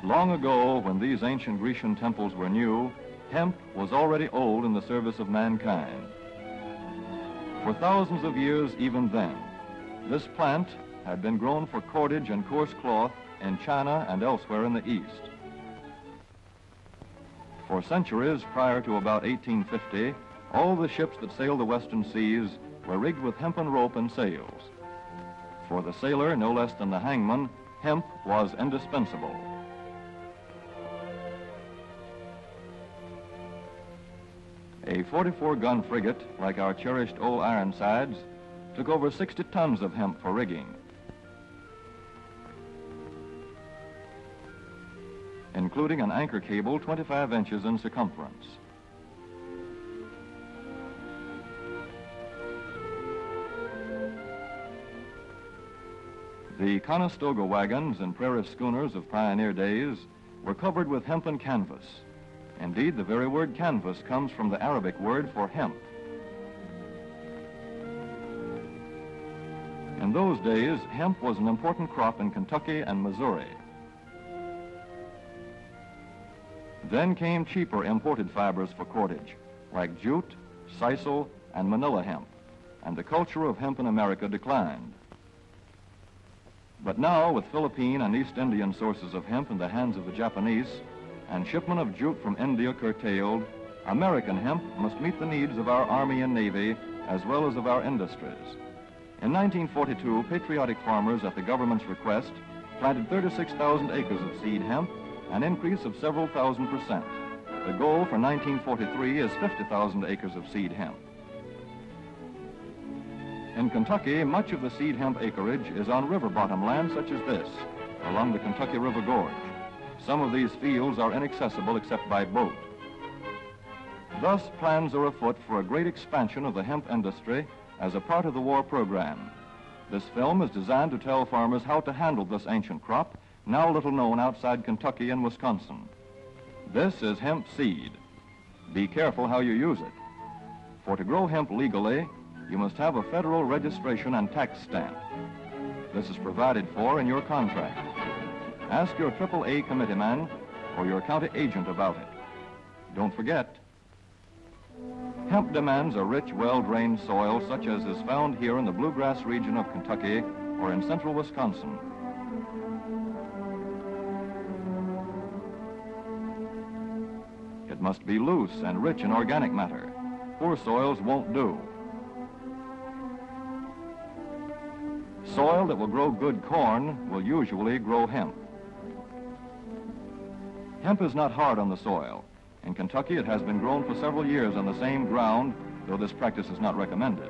Long ago, when these ancient Grecian temples were new, hemp was already old in the service of mankind. For thousands of years even then, this plant had been grown for cordage and coarse cloth in China and elsewhere in the East. For centuries prior to about 1850, all the ships that sailed the western seas were rigged with hempen rope and sails. For the sailor, no less than the hangman, hemp was indispensable. A 44-gun frigate, like our cherished old Ironsides, took over 60 tons of hemp for rigging. Including an anchor cable 25 inches in circumference. The Conestoga wagons and prairie schooners of pioneer days were covered with hempen canvas. Indeed, the very word canvas comes from the Arabic word for hemp. In those days, hemp was an important crop in Kentucky and Missouri. Then came cheaper imported fibers for cordage, like jute, sisal, and manila hemp, and the culture of hemp in America declined. But now, with Philippine and East Indian sources of hemp in the hands of the Japanese, and shipment of jute from India curtailed, American hemp must meet the needs of our Army and Navy as well as of our industries. In 1942, patriotic farmers at the government's request planted 36,000 acres of seed hemp, an increase of several thousand%. The goal for 1943 is 50,000 acres of seed hemp. In Kentucky, much of the seed hemp acreage is on river bottom land such as this, along the Kentucky River Gorge. Some of these fields are inaccessible except by boat. Thus, plans are afoot for a great expansion of the hemp industry as a part of the war program. This film is designed to tell farmers how to handle this ancient crop, now little known outside Kentucky and Wisconsin. This is hemp seed. Be careful how you use it. For to grow hemp legally, you must have a federal registration and tax stamp. This is provided for in your contract. Ask your AAA committeeman or your county agent about it. Don't forget, hemp demands a rich, well-drained soil such as is found here in the bluegrass region of Kentucky or in central Wisconsin. It must be loose and rich in organic matter. Poor soils won't do. Soil that will grow good corn will usually grow hemp. Hemp is not hard on the soil. In Kentucky, it has been grown for several years on the same ground, though this practice is not recommended.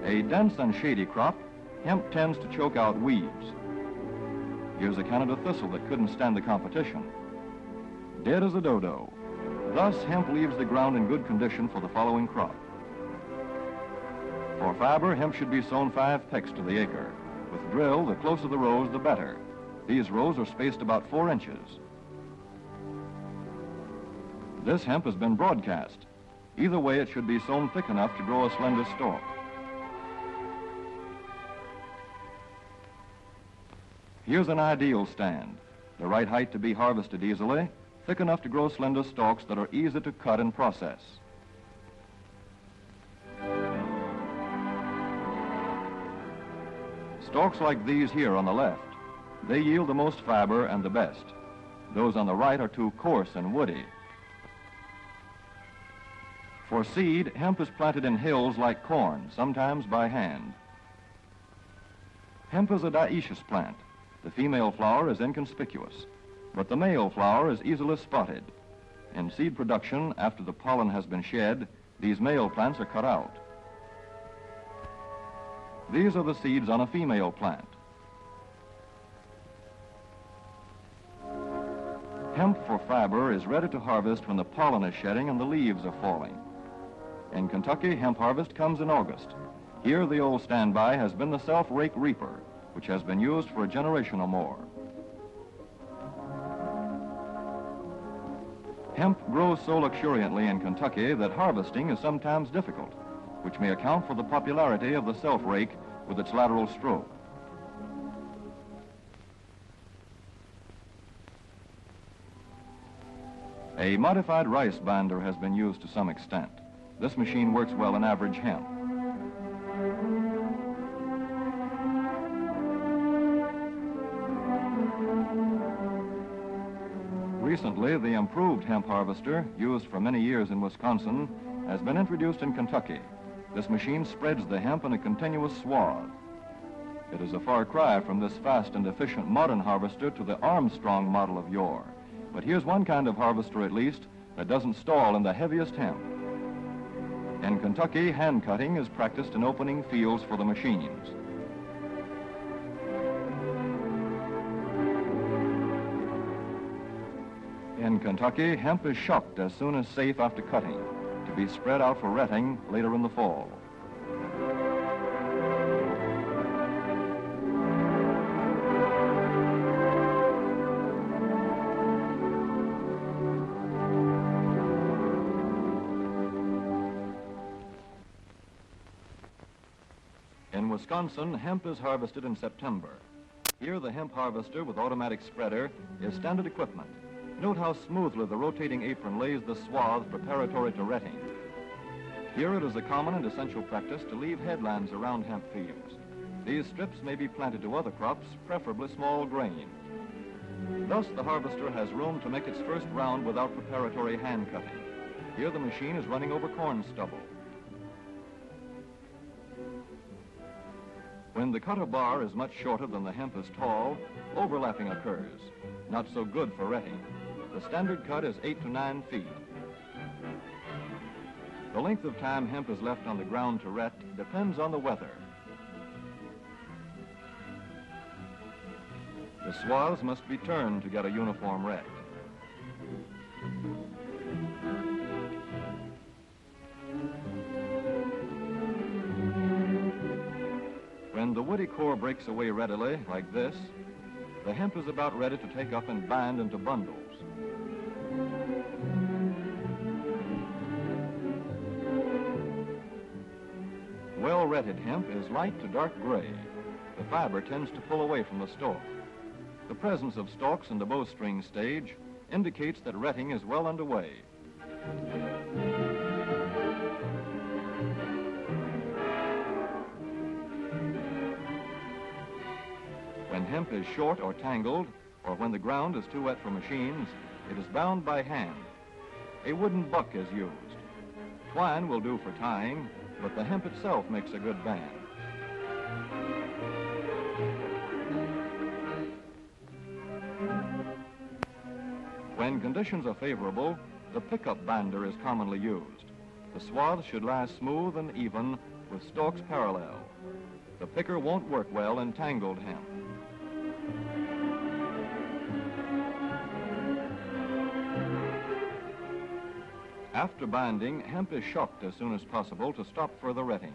A dense and shady crop, hemp tends to choke out weeds. Here's a Canada thistle that couldn't stand the competition. Dead as a dodo. Thus, hemp leaves the ground in good condition for the following crop. For fiber, hemp should be sown 5 pecks to the acre. With drill, the closer the rows, the better. These rows are spaced about 4 inches. This hemp has been broadcast. Either way, it should be sown thick enough to grow a slender stalk. Here's an ideal stand. The right height to be harvested easily, thick enough to grow slender stalks that are easy to cut and process. Stalks like these here on the left, they yield the most fiber and the best. Those on the right are too coarse and woody. For seed, hemp is planted in hills like corn, sometimes by hand. Hemp is a dioecious plant. The female flower is inconspicuous, but the male flower is easily spotted. In seed production, after the pollen has been shed, these male plants are cut out. These are the seeds on a female plant. Hemp for fiber is ready to harvest when the pollen is shedding and the leaves are falling. In Kentucky, hemp harvest comes in August. Here, the old standby has been the self-rake reaper, which has been used for a generation or more. Hemp grows so luxuriantly in Kentucky that harvesting is sometimes difficult, which may account for the popularity of the self-rake with its lateral stroke. A modified rice binder has been used to some extent. This machine works well in average hemp. Recently, the improved hemp harvester, used for many years in Wisconsin, has been introduced in Kentucky. This machine spreads the hemp in a continuous swath. It is a far cry from this fast and efficient modern harvester to the Armstrong model of yore. But here's one kind of harvester, at least, that doesn't stall in the heaviest hemp. In Kentucky, hand cutting is practiced in opening fields for the machines. In Kentucky, hemp is shucked as soon as safe after cutting, to be spread out for retting later in the fall. In Wisconsin, hemp is harvested in September. Here, the hemp harvester with automatic spreader is standard equipment. Note how smoothly the rotating apron lays the swath preparatory to retting. Here it is a common and essential practice to leave headlands around hemp fields. These strips may be planted to other crops, preferably small grain. Thus, the harvester has room to make its first round without preparatory hand cutting. Here the machine is running over corn stubble. When the cutter bar is much shorter than the hemp is tall, overlapping occurs, not so good for retting. The standard cut is 8 to 9 feet. The length of time hemp is left on the ground to ret depends on the weather. The swaths must be turned to get a uniform ret. When the woody core breaks away readily, like this, the hemp is about ready to take up and bind into bundles. Well-retted hemp is light to dark gray. The fiber tends to pull away from the stalk. The presence of stalks in the bowstring stage indicates that retting is well underway. When hemp is short or tangled, or when the ground is too wet for machines, it is bound by hand. A wooden buck is used. Twine will do for tying, but the hemp itself makes a good band. When conditions are favorable, the pickup binder is commonly used. The swaths should lie smooth and even with stalks parallel. The picker won't work well in tangled hemp. After binding, hemp is shucked as soon as possible to stop further retting.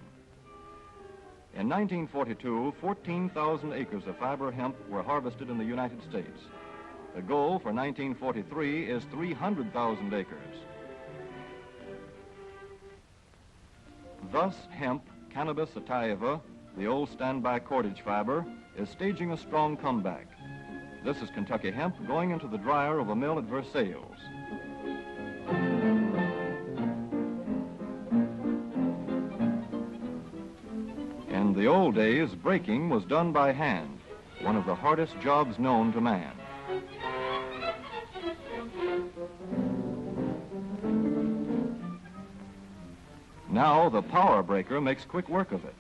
In 1942, 14,000 acres of fiber hemp were harvested in the United States. The goal for 1943 is 300,000 acres. Thus, hemp, Cannabis sativa, the old standby cordage fiber, is staging a strong comeback. This is Kentucky hemp going into the dryer of a mill at Versailles. In the old days, breaking was done by hand, one of the hardest jobs known to man. Now the power breaker makes quick work of it.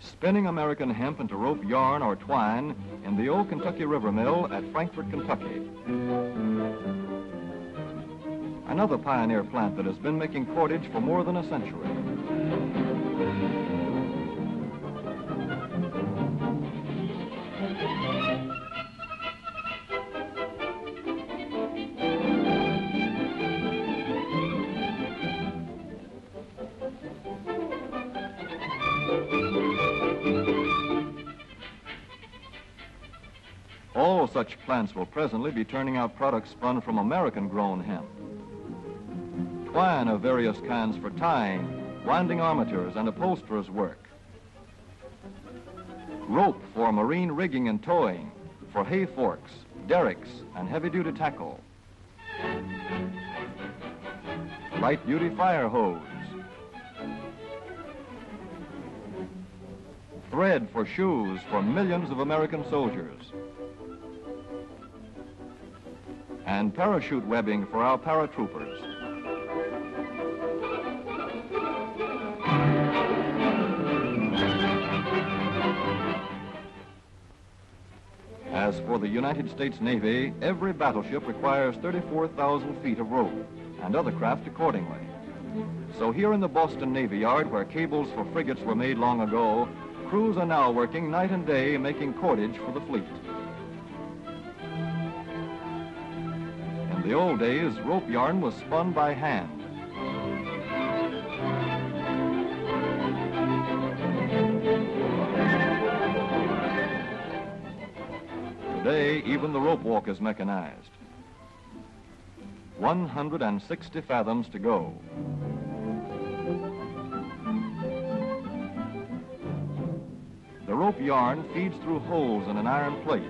Spinning American hemp into rope yarn or twine in the old Kentucky River Mill at Frankfort, Kentucky. Another pioneer plant that has been making cordage for more than a century. All such plants will presently be turning out products spun from American-grown hemp. Twine of various kinds for tying, winding armatures, and upholsterers' work. Rope for marine rigging and towing, for hay forks, derricks, and heavy-duty tackle. Light-duty fire hose. Thread for shoes for millions of American soldiers. And parachute webbing for our paratroopers. As for the United States Navy, every battleship requires 34,000 feet of rope, and other craft accordingly. So here in the Boston Navy Yard, where cables for frigates were made long ago, crews are now working night and day making cordage for the fleet. In the old days, rope yarn was spun by hand. Today, even the rope walk is mechanized. 160 fathoms to go. The rope yarn feeds through holes in an iron plate.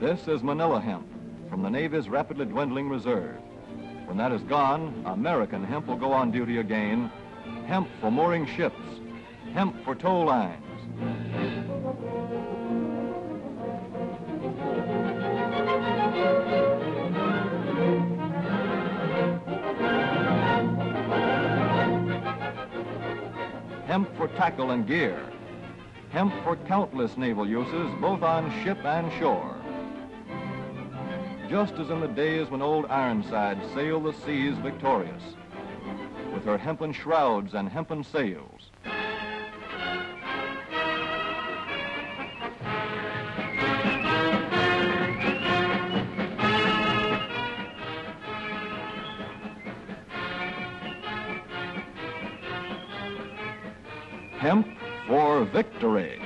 This is Manila hemp from the Navy's rapidly dwindling reserve. When that is gone, American hemp will go on duty again. Hemp for mooring ships, hemp for tow lines. Hemp for tackle and gear. Hemp for countless naval uses, both on ship and shore. Just as in the days when old Ironside sailed the seas victorious, with her hempen shrouds and hempen sails. Hemp for Victory.